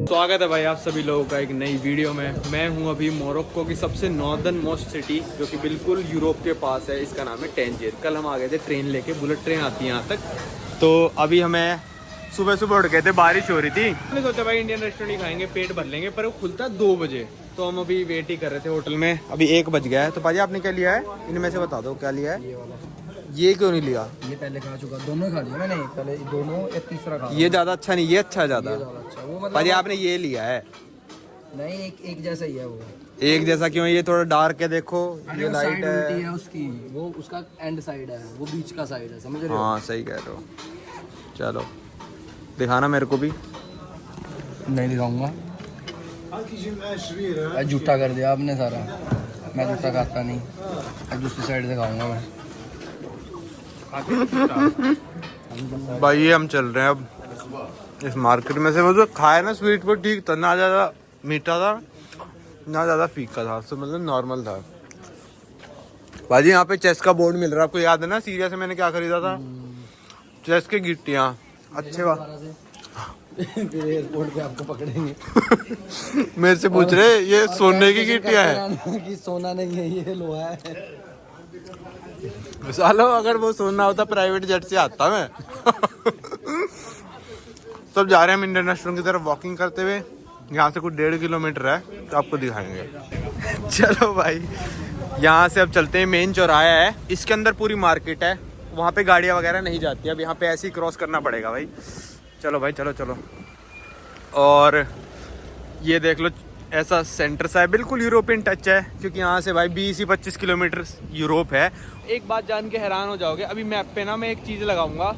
स्वागत है भाई आप सभी लोगों का एक नई वीडियो में। मैं हूं अभी मोरक्को की सबसे नॉर्दर्न मोस्ट सिटी जो कि बिल्कुल यूरोप के पास है। इसका नाम है टैंजियर। कल हम आ गए थे ट्रेन लेके, बुलेट ट्रेन आती है यहाँ तक। तो अभी हमें सुबह सुबह उठ गए थे, बारिश हो रही थी। हमने सोचा भाई इंडियन रेस्टोरेंट ही खाएंगे, पेट भर लेंगे, पर वो खुलता 2 बजे। तो हम अभी वेट ही कर रहे थे होटल में। अभी 1 बज गया है। तो भाजी आपने क्या लिया है? इनमें से बता दो क्या लिया है। ये क्यों नहीं लिया? ये पहले खा चुका, दोनों खा लिया मैंने। पहले दोनों, एक तीसरा खा। ये ज़्यादा अच्छा नहीं, ये अच्छा ज़्यादा। वो मतलब भाजी आपने ये लिया है? नहीं, एक जैसा ही है वो। एक जैसा क्यों? ये थोड़ा डार्क है, देखो ये लाइट उल्टी है। है उसकी, वो उसका एंड साइड है, वो बीच का साइड है, समझ रहे हो? हाँ सही कह रहे हो। चलो दिखाना मेरे को भी। नहीं दिखाऊंगा, झूठा कर दिया आपने सारा। मैं झूठा खाता नहीं, दूसरी साइड दिखाऊंगा मैं। भाई ये हम चल रहे हैं अब इस मार्केट में से। वो जो खाया ना स्वीट वो ठीक था, ना ज़्यादा मीठा था ना ज़्यादा फीका था, तो मतलब नॉर्मल था। भाजी यहाँ पे चेस का बोर्ड मिल रहा है, आपको याद है ना सीरिया से मैंने क्या खरीदा था? चेस की गिट्टियाँ। अच्छे बात फिर एयरपोर्ट पे आपको पकड़ेंगे। मेरे से पूछ रहे ये सोने की गिट्टियाँ हैं कि सोना नहीं है, ये लोहा है। सालो अगर वो सोना होता प्राइवेट जेट से आता मैं। सब जा रहे हैं हम इंडियन रेस्टोरेंट की तरफ वॉकिंग करते हुए। यहाँ से कुछ 1.5 किलोमीटर है, तो आपको दिखाएंगे। चलो भाई यहाँ से अब चलते हैं। मेन चौराहा है, इसके अंदर पूरी मार्केट है। वहाँ पे गाड़ियाँ वगैरह नहीं जाती। अब यहाँ पे ऐसे ही क्रॉस करना पड़ेगा भाई। चलो भाई चलो चलो। और ये देख लो ऐसा सेंटर सा है, बिल्कुल यूरोपियन टच है, क्योंकि यहाँ से भाई 20-25 किलोमीटर यूरोप है। एक बात जान के हैरान हो जाओगे, अभी मैप पे ना मैं एक चीज़ लगाऊंगा,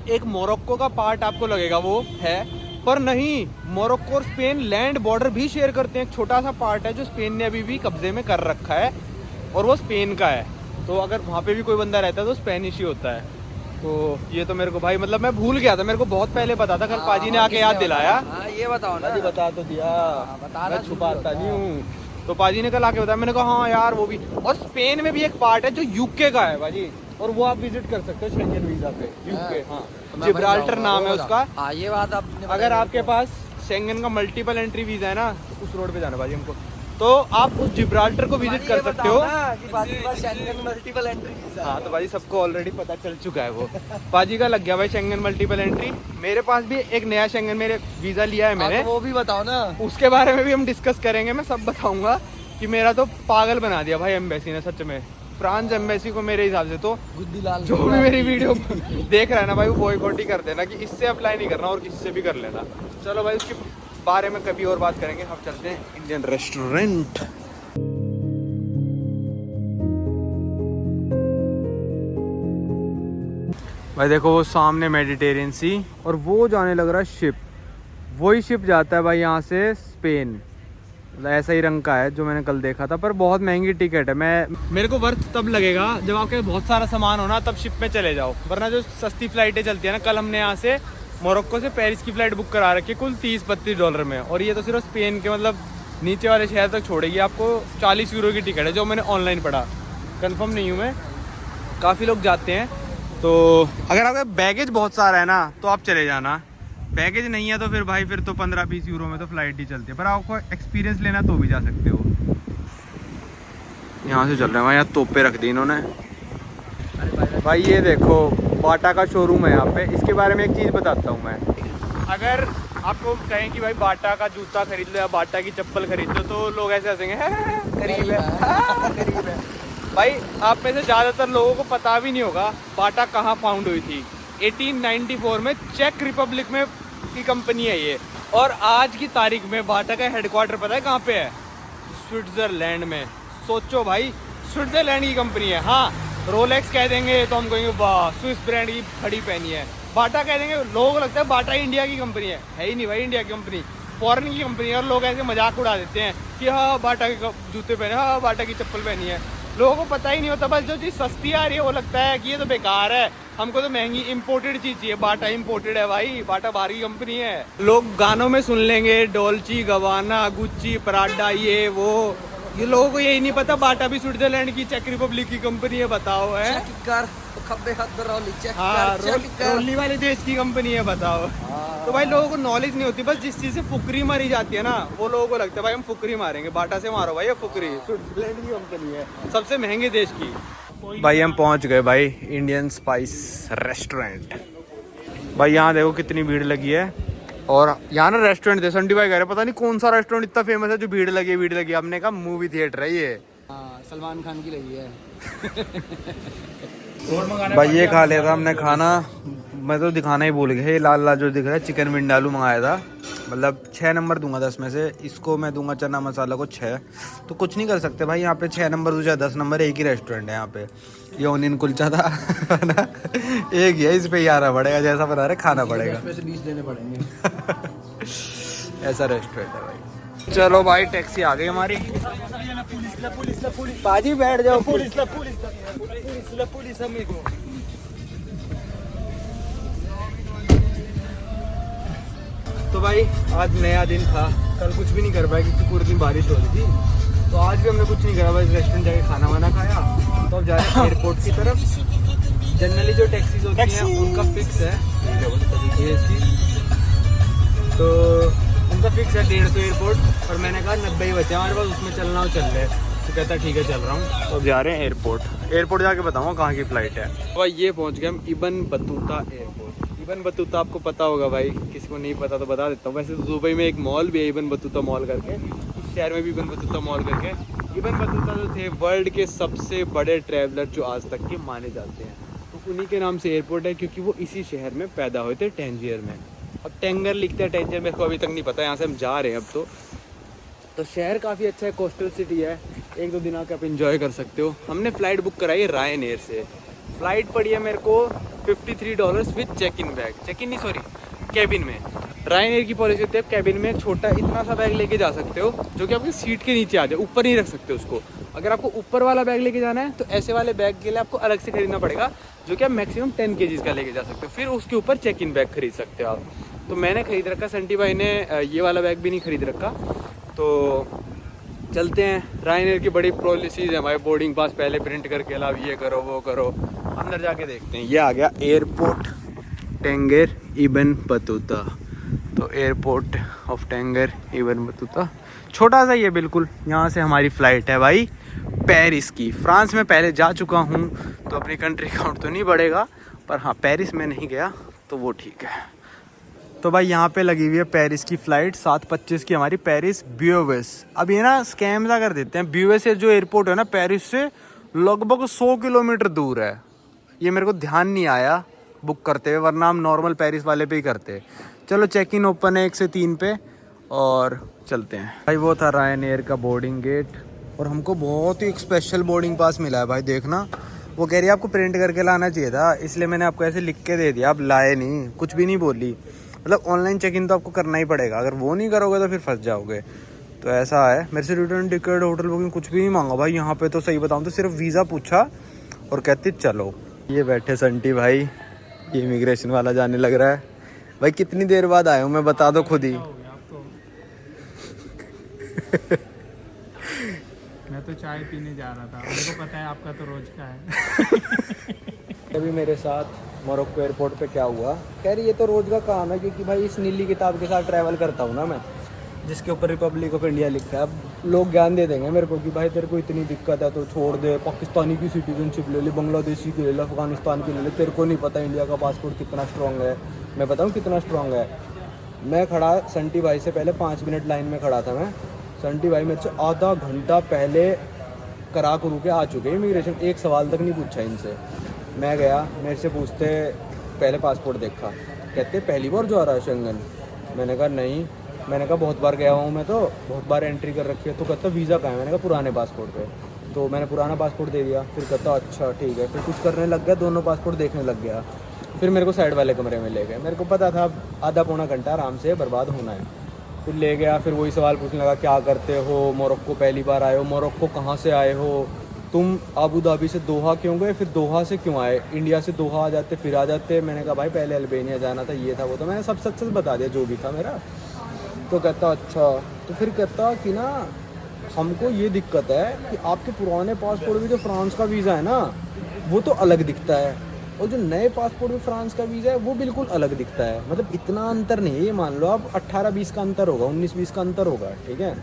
एक मोरक्को का पार्ट आपको लगेगा वो है, पर नहीं, मोरक्को और स्पेन लैंड बॉर्डर भी शेयर करते हैं। एक छोटा सा पार्ट है जो स्पेन ने अभी भी कब्जे में कर रखा है, और वो स्पेन का है। तो अगर वहाँ पे भी कोई बंदा रहता है तो स्पेनिश ही होता है। तो ये तो मेरे को भाई मतलब मैं भूल गया था, मेरे को बहुत पहले पता था, कल पाजी ने आके याद दिलाया। ये बताओ ना। बता तो दिया, बता मैं छुपाता नहीं हूँ। तो पाजी ने कल आके बताया, मैंने कहा हाँ यार वो भी। और स्पेन में भी एक पार्ट है जो यूके का है भाजी, और वो आप विजिट कर सकते हो शेंगन वीजा पे। यूके, हाँ, जिब्राल्टर नाम है उसका। ये बात आपने, अगर आपके पास शेंगन का मल्टीपल एंट्री वीजा है ना, उस रोड पे जाना भाजी हमको, तो आप उस जिब्राल्टर को विजिट कर सकते हो। Multiple entry. हाँ तो भाई सबको ऑलरेडी पता चल चुका है वो। पाजी का लग गया भाई शेंगन मल्टीपल एंट्री। मेरे पास भी एक नया शेंगन मेरे वीजा लिया है मैंने, तो वो भी बताओ ना। उसके बारे में भी हम डिस्कस करेंगे। मैं सब बताऊंगा कि मेरा तो पागल बना दिया भाई एम्बेसी ने, सच में। फ्रांस एम्बेसी को मेरे हिसाब से तो गुद्दीलाल जो भी मेरी वीडियो देख रहा है ना भाई, वो बॉयकॉट ही कर देना कि इससे अप्लाई नहीं करना और किससे भी कर लेना। चलो भाई उसके बारे में कभी और बात करेंगे। हम चलते हैं इंडियन रेस्टोरेंट। भाई देखो वो सामने मेडिटेरियन सी, और वो जाने लग रहा है शिप। वही शिप जाता है भाई यहाँ से स्पेन। ऐसा ही रंग का है जो मैंने कल देखा था, पर बहुत महंगी टिकट है। मेरे को वर्थ तब लगेगा जब आपके बहुत सारा सामान हो ना, तब शिप में चले जाओ, वरना जो सस्ती फ्लाइटें चलती है ना। कल हमने यहाँ से मोरक्को से पेरिस की फ्लाइट बुक करा रखी है कुल $30-32 में, और ये तो सिर्फ स्पेन के मतलब नीचे वाले शहर तक छोड़ेगी आपको। 40 यूरो की टिकट है जो मैंने ऑनलाइन पढ़ा, कंफर्म नहीं हूँ मैं। काफ़ी लोग जाते हैं। तो अगर आपका बैगेज बहुत सारा है ना तो आप चले जाना, बैगेज नहीं है तो फिर भाई फिर तो 15-20 यूरो में तो फ्लाइट ही चलती है, पर आपको एक्सपीरियंस लेना तो भी जा सकते हो। यहाँ से चल रहे हैं भाई, यहाँ तोपे रख दी इन्होंने। भाई ये देखो बाटा का शोरूम है यहाँ पे। इसके बारे में एक चीज़ बताता हूँ मैं। अगर आपको कहें कि भाई बाटा का जूता खरीद लो या बाटा की चप्पल खरीद लो, तो लोग ऐसे हंसेंगे गरीब है, गरीब है। भाई आप में से ज़्यादातर लोगों को पता भी नहीं होगा बाटा कहाँ फाउंड हुई थी। 1894 में चेक रिपब्लिक में की कंपनी है ये, और आज की तारीख में बाटा का हेडक्वार्टर पता है कहाँ पे है? स्विट्जरलैंड में। सोचो भाई, स्विट्जरलैंड की कंपनी है। हाँ, रोलेक्स कह देंगे तो हम कहेंगे वाह स्विस ब्रांड की घड़ी पहनी है। बाटा कह देंगे, लोगों को लगता है बाटा इंडिया की कंपनी है ही नहीं भाई, इंडिया की कंपनी, फॉरेन की कंपनी है। और लोग ऐसे मजाक उड़ा देते हैं कि हाँ बाटा के जूते पहने, हाँ बाटा की चप्पल पहनी है। लोगों को पता ही नहीं होता, बस जो चीज़ सस्ती आ रही है वो लगता है कि ये तो बेकार है, हमको तो महंगी इंपोर्टेड चीज़ चाहिए। बाटा इंपोर्टेड है भाई, बाटा बाहर की कंपनी है। लोग गानों में सुन लेंगे डोल्ची गवाना, गुच्ची, पराडा, ये वो, ये लोगों को यही नहीं पता बाटा भी स्विट्जरलैंड की चेक रिपब्लिक की कंपनी है, बताओ है। चेक कर खब्बे हाथ रोली चेक हाँ, कर चेक कर। रोली वाले देश की कंपनी है, बताओ। तो भाई लोगों को नॉलेज नहीं होती, बस जिस चीज से फुकरी मारी जाती है ना, वो लोगों को लगता है भाई हम फुकरी मारेंगे, बाटा से मारो भाई, ये फुकरी स्विट्जरलैंड की कंपनी है, सबसे महंगे देश की। भाई हम पहुंच गए भाई इंडियन स्पाइस रेस्टोरेंट। भाई यहाँ देखो कितनी भीड़ लगी है, और यहाँ ना रेस्टोरेंट थे, संडी भाई कह रहे पता नहीं कौन सा रेस्टोरेंट इतना फेमस है जो भीड़ लगी। हमने कहा मूवी थिएटर है ये। सलमान खान की लगी है। भाई ये खा लिया था हमने खाना, मैं तो दिखाना ही भूल गया, ये लाल लाल जो दिख रहा है चिकन विंडालू मंगाया था, मतलब 6 नंबर दूंगा 10 में से। इसको मैं दूंगा चना मसाला को 6, तो कुछ नहीं कर सकते भाई, यहाँ पे 6 नंबर दूँ 10 नंबर, एक ही रेस्टोरेंट है यहाँ पे। ये ओनियन कुलचा था ना, एक ही है, इस पे ही आना पड़ेगा, जैसा बना रहे खाना पड़ेगा। 10 में से 20 देने पड़ेंगे। ऐसा रेस्टोरेंट है भाई। चलो भाई टैक्सी आ गई हमारी। पाजी बैठ जाओ। पुलिस तो भाई आज नया दिन था, कल कुछ भी नहीं कर पाया क्योंकि पूरे दिन बारिश हो रही थी, तो आज भी हमने कुछ नहीं करा, बस रेस्टोरेंट जाके खाना वाना खाया। तो अब जा रहे हैं एयरपोर्ट की तरफ। जनरली जो टैक्सीज होती हैं उनका फिक्स है, तो उनका फिक्स है 150 एयरपोर्ट, और मैंने कहा 90 ही बचे हमारे पास, उसमें चलना हो चल रहे। तो कहता ठीक है चल रहा हूँ। तो अब जा रहे हैं एयरपोर्ट जाके बताऊँगा कहाँ की फ़्लाइट है। भाई ये पहुँच गए हम Ibn Battuta airport. Ibn Battuta आपको पता होगा भाई, किसी को नहीं पता तो बता देता हूँ। वैसे तो दुबई में एक मॉल भी है इबन बतूता मॉल करके, इस शहर में भी इबन बतूता मॉल करके। इबन बतूता जो थे वर्ल्ड के सबसे बड़े ट्रैवलर जो आज तक के माने जाते हैं, तो उन्हीं के नाम से एयरपोर्ट है, क्योंकि वो इसी शहर में पैदा हुए थे, टैंजियर में। अब टेंगर लिखते हैं, टेंजियर मेरे को अभी तक नहीं पता, यहाँ से हम जा रहे हैं अब। तो शहर काफ़ी अच्छा है, कोस्टल सिटी है, 1-2 दिन आके आप एंजॉय कर सकते हो। हमने फ़्लाइट बुक कराई है रायन एयर से। फ़्लाइट पड़ी है मेरे को $53 with check in bag, cabin में। रायन एयर की पॉलिसी होती है, कैबिन में छोटा इतना सा बैग लेके जा सकते हो जो कि आपकी सीट के नीचे आ जाए, ऊपर नहीं रख सकते उसको। अगर आपको ऊपर वाला बैग लेके जाना है तो ऐसे वाले बैग के लिए आपको अलग से खरीदना पड़ेगा, जो कि आप मैक्सिमम 10 kg का लेके जा सकते हो, फिर उसके ऊपर चेक इन बैग खरीद सकते हो आप। तो मैंने खरीद रखा, संटी भाई ने ये वाला बैग भी नहीं खरीद रखा। तो चलते हैं, रायन एयर की बड़ी पॉलिसीज़ है भाई, बोर्डिंग पास पहले प्रिंट करके लाओ, ये करो वो करो। अंदर जाके देखते हैं। ये आ गया एयरपोर्ट टेंगर इबन बतूता। तो एयरपोर्ट ऑफ टेंगर इबन बतूता छोटा सा ही है बिल्कुल। यहाँ से हमारी फ़्लाइट है भाई पेरिस की। फ्रांस में पहले जा चुका हूँ, तो अपनी कंट्री काउंट तो नहीं बढ़ेगा, पर हाँ पेरिस में नहीं गया तो वो ठीक है। तो भाई यहाँ पे लगी हुई है पेरिस की फ़्लाइट 7:25 की हमारी, पेरिस ब्यूवेस। अब ये ना स्कैम सा कर देते हैं, ब्यूवेस जो एयरपोर्ट है ना पेरिस से लगभग 100 किलोमीटर दूर है। ये मेरे को ध्यान नहीं आया बुक करते हुए, वरना हम नॉर्मल पेरिस वाले पे ही करते। चलो चेक इन ओपन है 1 से 3 पे, और चलते हैं। भाई वो था रायन एयर का बोर्डिंग गेट, और हमको बहुत ही एक स्पेशल बोर्डिंग पास मिला है भाई, देखना। वो कह रही है आपको प्रिंट करके लाना चाहिए था, इसलिए मैंने आपको ऐसे लिख के दे दिया, आप लाए नहीं, कुछ भी नहीं बोली। मतलब ऑनलाइन चेक इन तो आपको करना ही पड़ेगा, अगर वो नहीं करोगे तो फिर फंस जाओगे। तो ऐसा है। मेरे से रिटर्न टिकट, होटल बुकिंग कुछ भी नहीं मांगा भाई यहाँ पे। तो सही बताऊँ तो सिर्फ वीज़ा पूछा और कहती चलो। ये बैठे संटी भाई, ये इमिग्रेशन वाला जाने लग रहा है। भाई कितनी देर बाद आया हूँ मैं, बता दो खुद ही। मैं तो चाय पीने जा रहा था, मेरे को पता है आपका तो रोज का है। अभी मेरे साथ मोरक्को एयरपोर्ट पे क्या हुआ, कह रही ये तो रोज का काम है, क्योंकि भाई इस नीली किताब के साथ ट्रैवल करता हूँ ना मैं, जिसके ऊपर रिपब्लिक ऑफ इंडिया लिखा है। अब लोग ज्ञान दे देंगे मेरे को कि भाई तेरे को इतनी दिक्कत है तो छोड़ दे, पाकिस्तानी की सिटीजनशिप ले ले, बांग्लादेशी की ले ले, अफगानिस्तान की ले ले, तेरे को नहीं पता इंडिया का पासपोर्ट कितना स्ट्रॉन्ग है। मैं बताऊँ कितना स्ट्रॉन्ग है। मैं खड़ा संटी भाई से पहले 5 मिनट लाइन में खड़ा था मैं। संटी भाई मेरे से आधा घंटा पहले करा करू के आ चुके इमिग्रेशन, एक सवाल तक नहीं पूछा इनसे। मैं गया, मेरे से पूछते पहले पासपोर्ट देखा, कहते पहली बार जो आ रहा है शेंगन। मैंने कहा नहीं, मैंने कहा बहुत बार गया हूँ मैं, तो बहुत बार एंट्री कर रखी है। तो कहता वीज़ा कहाँ है, मैंने कहा पुराने पासपोर्ट पे। तो मैंने पुराना पासपोर्ट दे दिया। फिर कहता अच्छा ठीक है। फिर कुछ करने लग गया, दोनों पासपोर्ट देखने लग गया। फिर मेरे को साइड वाले कमरे में ले गए। मेरे को पता था आधा पौना घंटा आराम से बर्बाद होना है। फिर ले गया, फिर वही सवाल पूछने लगा क्या करते हो, मोरक्को पहली बार आए हो, मोरक्को कहाँ से आए हो, तुम अबू धाबी से दोहा क्यों गए, फिर दोहा से क्यों आए, इंडिया से दोहा आ जाते फिर आ जाते। मैंने कहा भाई पहले अल्बानिया जाना था, ये था वो था, मैंने सब सच सच बता दिया जो भी था मेरा। तो कहता अच्छा। तो फिर कहता कि ना हमको ये दिक्कत है कि आपके पुराने पासपोर्ट में जो फ्रांस का वीज़ा है ना वो तो अलग दिखता है, और जो नए पासपोर्ट में फ्रांस का वीज़ा है वो बिल्कुल अलग दिखता है। मतलब इतना अंतर नहीं है, ये मान लो आप 18-20 का अंतर होगा, 19-20 का अंतर होगा, ठीक है।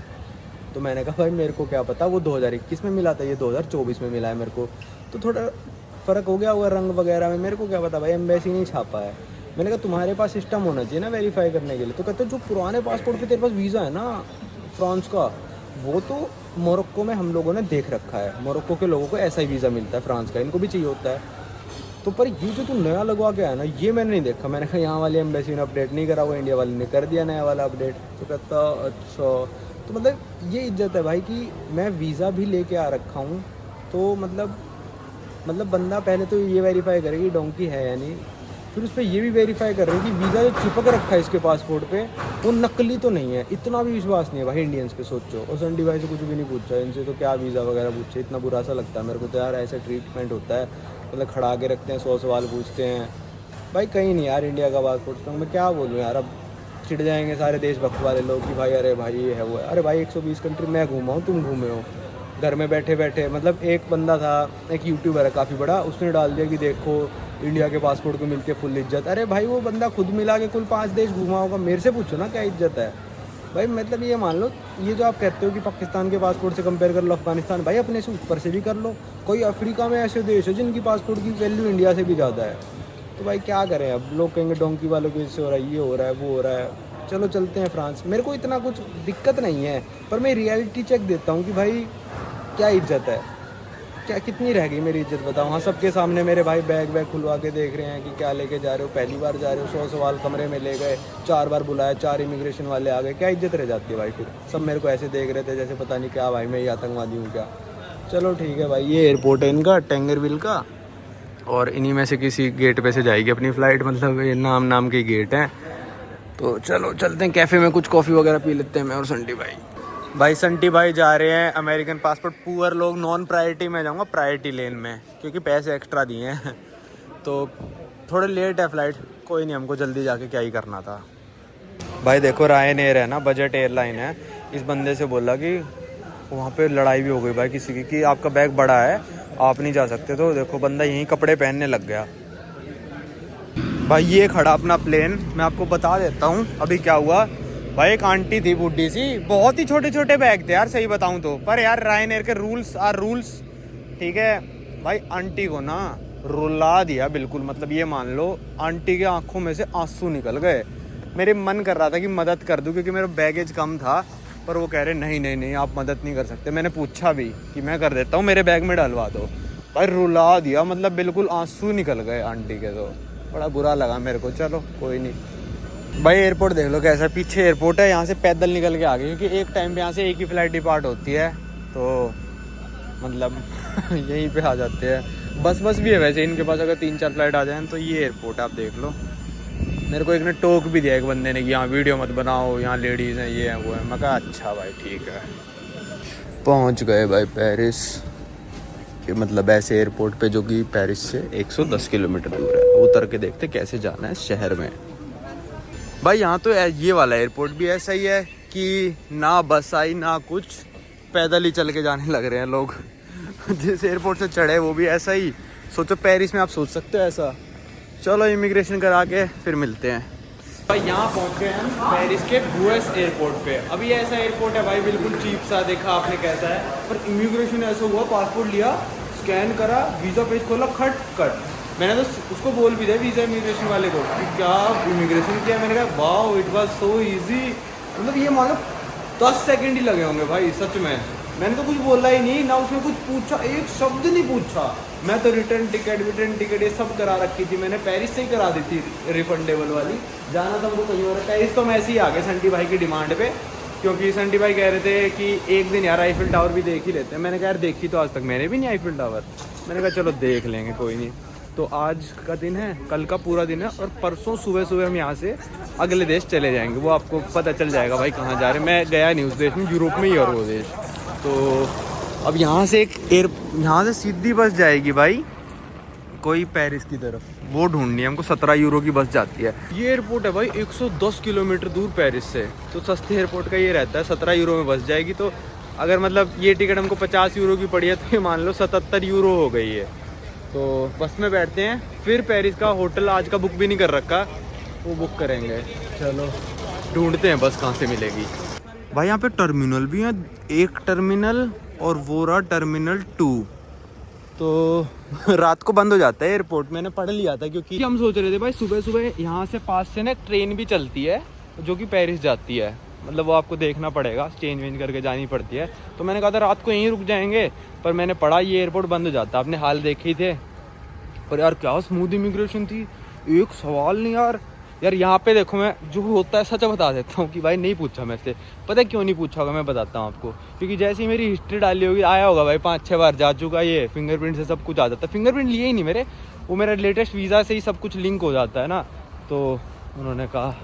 तो मैंने कहा भाई मेरे को क्या पता, वो 2021 में मिला था, ये 2024 में मिला है मेरे को, तो थोड़ा फ़र्क हो गया हुआ रंग वगैरह में, मेरे को क्या पता भाई, एम्बेसी नहीं छापा है। मैंने कहा तुम्हारे पास सिस्टम होना चाहिए ना वेरीफाई करने के लिए। तो कहते जो पुराने पासपोर्ट पे तेरे पास वीज़ा है ना फ्रांस का, वो तो मोरक्को में हम लोगों ने देख रखा है, मोरक्को के लोगों को ऐसा ही वीज़ा मिलता है फ्रांस का, इनको भी चाहिए होता है। तो पर ये जो तू नया लगवा के आया ना, ये मैंने नहीं देखा। मैंने कहा यहाँ वाली एम्बेसी ने अपडेट नहीं करा हुआ, इंडिया वाले ने कर दिया नया वाला अपडेट। तो कहता अच्छा, तो मतलब ये इज्जत है भाई कि मैं वीज़ा भी लेके आ रखा हूँ, तो मतलब बंदा पहले तो ये वेरीफाई करे कि डोंकी है या नहीं, फिर उस पर ये भी वेरीफाई कर रहे हैं कि वीज़ा जो चिपक रखा है इसके पासपोर्ट पे वो नकली तो नहीं है। इतना भी विश्वास नहीं है भाई इंडियंस पे, सोचो। और संडी भाई से कुछ भी नहीं पूछा, इनसे तो क्या वीज़ा वगैरह पूछे, इतना बुरा सा लगता है मेरे को तो यार, ऐसा ट्रीटमेंट होता है, मतलब खड़ा के रखते हैं, 100 सवाल पूछते हैं भाई। कहीं नहीं यार इंडिया का पासपोर्ट, तो मैं क्या बोलूँ यार, अब चिढ़ जाएंगे सारे देशभक्त वाले लोग कि भाई अरे भाई ये है वो है। अरे भाई 120 कंट्री मैं घूमा हूँ, तुम घूमे हो घर में बैठे बैठे। मतलब एक बंदा था, एक यूट्यूबर है काफ़ी बड़ा, उसने डाल दिया कि देखो इंडिया के पासपोर्ट को मिलती है फुल इज्जत। अरे भाई वो बंदा खुद मिला के कुल 5 देश घुमा होगा, मेरे से पूछो ना क्या इज्जत है भाई। मतलब ये मान लो, ये जो आप कहते हो कि पाकिस्तान के पासपोर्ट से कंपेयर कर लो अफगानिस्तान, भाई अपने से ऊपर से भी कर लो। कोई अफ्रीका में ऐसे देश है जिनकी पासपोर्ट की वैल्यू इंडिया से भी ज़्यादा है। तो भाई क्या करें, अब लोग कहेंगे डोंकी वालों की वजह से हो रहा है, ये हो रहा है, वो हो रहा है। चलो चलते हैं फ्रांस, मेरे को इतना कुछ दिक्कत नहीं है, पर मैं रियलिटी चेक देता हूँ कि भाई क्या इज्जत है, क्या कितनी रह गई मेरी इज्जत बताओ। हाँ सबके सामने मेरे भाई बैग खुलवा के देख रहे हैं कि क्या लेके जा रहे हो, पहली बार जा रहे हो, 100 सवाल कमरे में ले गए, 4 बार बुलाया, 4 इमिग्रेशन वाले आ गए, क्या इज्जत रह जाती है भाई। फिर सब मेरे को ऐसे देख रहे थे जैसे पता नहीं क्या भाई, मैं ये आतंकवादी हूँ क्या। चलो ठीक है भाई, ये एयरपोर्ट है इनका टैंगरविल का, और इन्हीं में से किसी गेट पे से जाएगी अपनी फ़्लाइट, मतलब ये नाम के गेट हैं। तो चलो चलते हैं कैफ़े में, कुछ कॉफ़ी वगैरह पी लेते हैं मैं और संटी भाई संटी भाई जा रहे हैं अमेरिकन पासपोर्ट, पुअर लोग नॉन प्रायोरिटी में, जाऊंगा प्रायोरिटी लेन में क्योंकि पैसे एक्स्ट्रा दिए हैं। तो थोड़े लेट है फ़्लाइट, कोई नहीं, हमको जल्दी जाके क्या ही करना था। भाई देखो रायन एयर है ना, बजट एयरलाइन है, इस बंदे से बोला कि वहाँ पे लड़ाई भी हो गई भाई किसी की कि आपका बैग बड़ा है आप नहीं जा सकते। तो देखो बंदा यहीं कपड़े पहनने लग गया। भाई ये खड़ा अपना प्लेन, मैं आपको बता देता हूँ अभी क्या हुआ। भाई एक आंटी थी बूढ़ी सी, बहुत ही छोटे छोटे बैग थे यार सही बताऊँ तो, पर यार रायन एयर के रूल्स आर रूल्स, ठीक है भाई। आंटी को ना रुला दिया बिल्कुल, मतलब ये मान लो आंटी के आंखों में से आंसू निकल गए। मेरे मन कर रहा था कि मदद कर दूं क्योंकि मेरा बैगेज कम था, पर वो कह रहे नहीं आप मदद नहीं कर सकते। मैंने पूछा भी कि मैं कर देता हूँ, मेरे बैग में डलवा दो। भाई रुला दिया, मतलब बिल्कुल आंसू निकल गए आंटी के, तो बड़ा बुरा लगा मेरे को। चलो कोई नहीं भाई, एयरपोर्ट देख लो कैसा, पीछे एयरपोर्ट है, यहाँ से पैदल निकल के आ गए क्योंकि एक टाइम पे यहाँ से एक ही फ़्लाइट डिपार्ट होती है, तो मतलब यहीं पे आ जाते हैं। बस भी है वैसे इनके पास, अगर 3-4 फ़्लाइट आ जाएँ तो ये एयरपोर्ट आप देख लो। मेरे को एक ने टोक भी दिया एक बंदे ने कि यहाँ वीडियो मत बनाओ, यहाँ लेडीज़ हैं, ये हैं वो है। मैं कहा अच्छा भाई ठीक है। पहुँच गए भाई पेरिस, मतलब ऐसे एयरपोर्ट पे जो कि पेरिस से 110 किलोमीटर दूर है। उतर के देखते कैसे जाना है शहर में। भाई यहाँ तो ये वाला एयरपोर्ट भी ऐसा ही है कि ना बस आई ना कुछ, पैदल ही चल के जाने लग रहे हैं लोग। जिस एयरपोर्ट से चढ़े वो भी ऐसा ही, सोचो पेरिस में आप सोच सकते हो ऐसा। चलो इमिग्रेशन करा के फिर मिलते हैं। भाई यहाँ पहुँच गए हम पेरिस के बुएस एयरपोर्ट पे। अभी ऐसा एयरपोर्ट है भाई बिल्कुल चीप सा, देखा आपने कैसा है, पर इमिग्रेशन ऐसा हुआ, पासपोर्ट लिया, स्कैन करा, वीज़ा पेज खोला, कट। मैंने तो उसको बोल भी दिया वीज़ा इमिग्रेशन वाले को कि क्या इमिग्रेशन किया। मैंने कहा wow it was so easy, मतलब ये मान लो 10 सेकंड ही लगे होंगे भाई सच में। मैंने तो कुछ बोला ही नहीं ना, उसने कुछ पूछा, एक शब्द नहीं पूछा। मैं तो रिटर्न टिकट ये सब करा रखी थी मैंने, पेरिस से ही करा दी थी रिफंडेबल वाली। जाना था हमको कहीं और, पेरिस तो हम ऐसे ही आ गए संटी भाई की डिमांड पे, क्योंकि संटी भाई कह रहे थे कि एक दिन यार आईफिल टावर भी देख ही लेते हैं। मैंने कहा यार देखी तो आज तक मैंने भी नहीं आईफिल टावर। मैंने कहा चलो देख लेंगे कोई नहीं। तो आज का दिन है, कल का पूरा दिन है, और परसों सुबह हम यहाँ से अगले देश चले जाएंगे। वो आपको पता चल जाएगा भाई कहाँ जा रहे हैं। मैं गया नहीं उस देश में, यूरोप में ही और वो देश। तो अब यहाँ से यहाँ से सीधी बस जाएगी भाई कोई पेरिस की तरफ, वो ढूंढनी है हमको। 17 यूरो की बस जाती है। ये एयरपोर्ट है भाई 110 किलोमीटर दूर पेरिस से, तो सस्ते एयरपोर्ट का ये रहता है, 17 यूरो में बस जाएगी। तो अगर मतलब ये टिकट हमको 50 यूरो की पड़ी है तो ये मान लो 77 यूरो हो गई है। तो बस में बैठते हैं, फिर पेरिस का होटल आज का बुक भी नहीं कर रखा, वो बुक करेंगे। चलो ढूंढते हैं बस कहाँ से मिलेगी। भाई यहाँ पे टर्मिनल भी है, एक टर्मिनल और वो रहा टर्मिनल 2। तो रात को बंद हो जाता है एयरपोर्ट, मैंने पढ़ लिया था, क्योंकि हम सोच रहे थे भाई सुबह सुबह यहाँ से पास से ना ट्रेन भी चलती है जो कि पेरिस जाती है, मतलब वो आपको देखना पड़ेगा, चेंज वेंज करके जानी पड़ती है। तो मैंने कहा था रात को यहीं रुक जाएंगे, पर मैंने पढ़ा ये एयरपोर्ट बंद हो जाता, आपने हाल देखे ही थे। पर यार क्या स्मूथ इमिग्रेशन थी, एक सवाल नहीं यार। यहाँ पे देखो, मैं जो होता है सच बता देता हूँ कि भाई नहीं पूछा मैं से, पता है क्यों नहीं पूछा होगा, मैं बताता हूँ आपको। क्योंकि जैसे ही मेरी हिस्ट्री डाली होगी, आया होगा भाई 5-6 बार जा चुका, ये फिंगरप्रिंट से सब कुछ आ जाता है। फिंगरप्रिंट लिए ही नहीं मेरे, वो मेरा लेटेस्ट वीज़ा से ही सब कुछ लिंक हो जाता है ना। तो उन्होंने कहा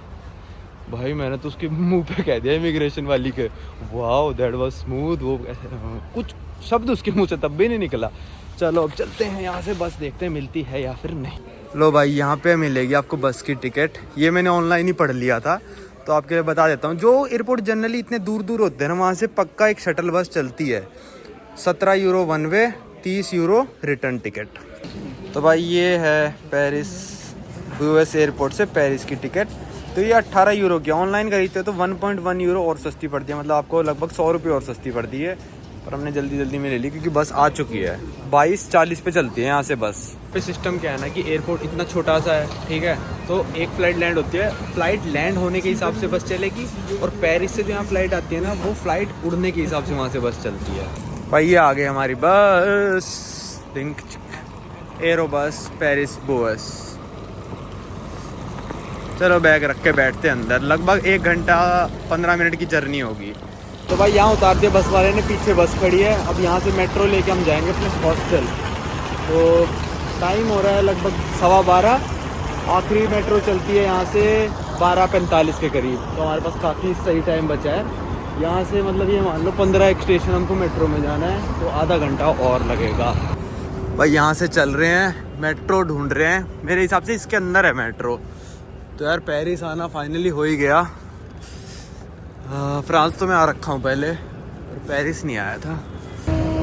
भाई, मैंने तो उसके मुंह पे कह दिया इमिग्रेशन वाली के, वाओ दैट वाज स्मूथ, वो कुछ शब्द उसके मुंह से तब भी नहीं निकला। चलो अब चलते हैं यहाँ से, बस देखते हैं मिलती है या फिर नहीं। लो भाई यहाँ पे मिलेगी आपको बस की टिकट, ये मैंने ऑनलाइन ही पढ़ लिया था, तो आपके लिए बता देता हूँ। जो एयरपोर्ट जनरली इतने दूर दूर होते हैं ना, वहाँ से पक्का एक शटल बस चलती है, 17 euro one way, 30 euro return ticket. तो भाई ये है पेरिस यूएस एयरपोर्ट से पेरिस की टिकट, तो ये 18 यूरो की, ऑनलाइन खरीदते हो तो 1.1 यूरो और सस्ती पड़ती है, मतलब आपको लगभग 100 रुपये और सस्ती पड़ती है। पर हमने जल्दी जल्दी में ले ली क्योंकि बस आ चुकी है, 22:40 पे चलती है यहाँ से बस। पे सिस्टम क्या है ना कि एयरपोर्ट इतना छोटा सा है, ठीक है, तो एक फ़्लाइट लैंड होती है, फ़्लाइट लैंड होने के हिसाब से बस चलेगी, और पेरिस से जो यहाँ फ़्लाइट आती है ना, वो फ़्लाइट उड़ने के हिसाब से वहाँ से बस चलती है। भाई ये आ गई हमारी बस, एरो बस पेरिस बोअस। चलो बैग रख के बैठते हैं अंदर, लगभग 1 घंटा 15 मिनट की जर्नी होगी। तो भाई यहाँ उतार दिया बस वाले ने, पीछे बस खड़ी है। अब यहाँ से मेट्रो लेके हम जाएंगे अपने हॉस्टल। तो टाइम हो रहा है लगभग 12:15, आखिरी मेट्रो चलती है यहाँ से 12:45 के करीब, तो हमारे पास काफ़ी सही टाइम बचा है। यहाँ से मतलब ये मान लो 15 एक स्टेशन हमको मेट्रो में जाना है, तो आधा घंटा और लगेगा। भाई यहाँ से चल रहे हैं, मेट्रो ढूंढ रहे हैं, मेरे हिसाब से इसके अंदर है मेट्रो। तो यार पेरिस आना फाइनली हो ही गया। फ्रांस तो मैं आ रखा हूँ पहले, और पेरिस नहीं आया था।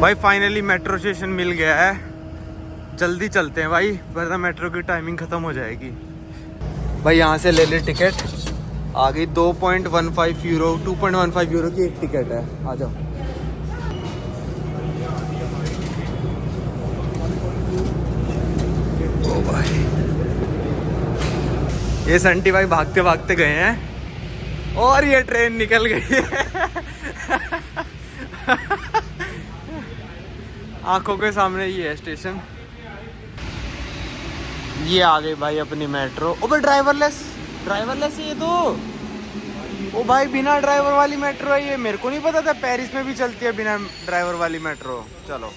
भाई फाइनली मेट्रो स्टेशन मिल गया है, जल्दी चलते हैं भाई, वरना मेट्रो की टाइमिंग ख़त्म हो जाएगी। भाई यहाँ से ले ले टिकट, आ गई 2.15 यूरो, 2.15 यूरो की एक टिकट है, आ जाओ। ओ भाई, ये संटी भाई भागते भागते गए हैं, और ये ट्रेन निकल गई है आंखों के सामने ये है स्टेशन। ये आ गई भाई अपनी मेट्रो। ओ भाई ड्राइवरलेस है ये तो, ओ भाई बिना ड्राइवर वाली मेट्रो है ये, मेरे को नहीं पता था पेरिस में भी चलती है बिना ड्राइवर वाली मेट्रो। चलो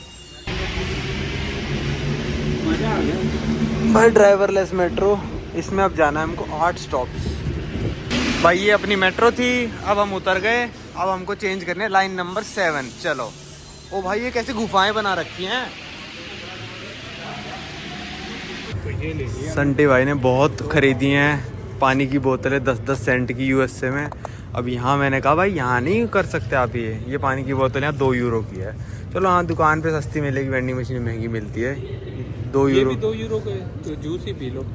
भाई ड्राइवरलेस मेट्रो, इसमें अब जाना है हमको 8 स्टॉप्स। भाई ये अपनी मेट्रो थी, अब हम उतर गए, अब हमको चेंज करने लाइन नंबर 7। चलो। ओ भाई ये कैसे गुफाएं बना रखी हैं। संटी भाई ने बहुत खरीदी हैं पानी की बोतलें 10-10 सेंट की यूएसए में। अब यहाँ मैंने कहा भाई यहाँ नहीं कर सकते आप, ये पानी की बोतल यहाँ 2 यूरो की है। चलो हाँ दुकान पे सस्ती मिलेगी, वेंडिंग मशीन महंगी मिलती है, 2 यूरो। ये भी 2 यूरो के, तो जूस ही पी लो।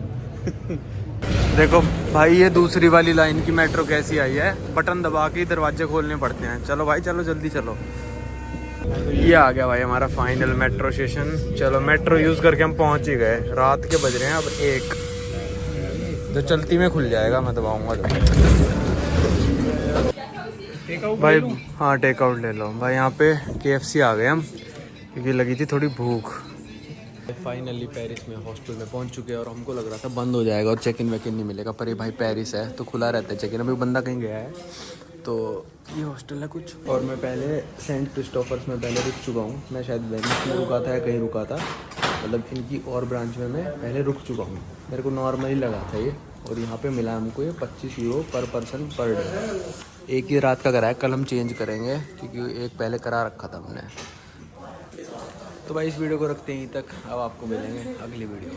देखो भाई ये दूसरी वाली लाइन की मेट्रो कैसी आई है, बटन दबा के दरवाजे खोलने पड़ते हैं। चलो भाई चलो जल्दी चलो। ये आ गया भाई हमारा फाइनल मेट्रो स्टेशन। चलो मेट्रो यूज़ करके हम पहुंच ही गए। रात के बज रहे हैं अब 1, जो चलती में खुल जाएगा, मैं दबाऊंगा भाई। हाँ टेक आउट ले लो भाई। यहाँ पे KFC आ गए हम, क्योंकि लगी थी थोड़ी भूख। फाइनली पेरिस में हॉस्टल में पहुंच चुके हैं, और हमको लग रहा था बंद हो जाएगा और चेक इन वेक इन नहीं मिलेगा, पर ये भाई पेरिस है तो खुला रहता है चेक इन। अभी बंदा कहीं गया है, तो ये हॉस्टल है कुछ। और मैं पहले सेंट क्रिस्टोफर्स में पहले रुक चुका हूँ, मैं शायद वेनिस में रुका था या कहीं रुका था, मतलब इनकी और ब्रांच में मैं पहले रुक चुका हूँ। मेरे को नॉर्मली लगा था ये, और यहाँ पे मिला हमको ये 25 यूरो पर पर्सन पर डे। एक ही रात का कराया, कल हम चेंज करेंगे क्योंकि एक पहले करा रखा था हमने। तो भाई इस वीडियो को रखते ही तक, अब आपको मिलेंगे अगली वीडियो।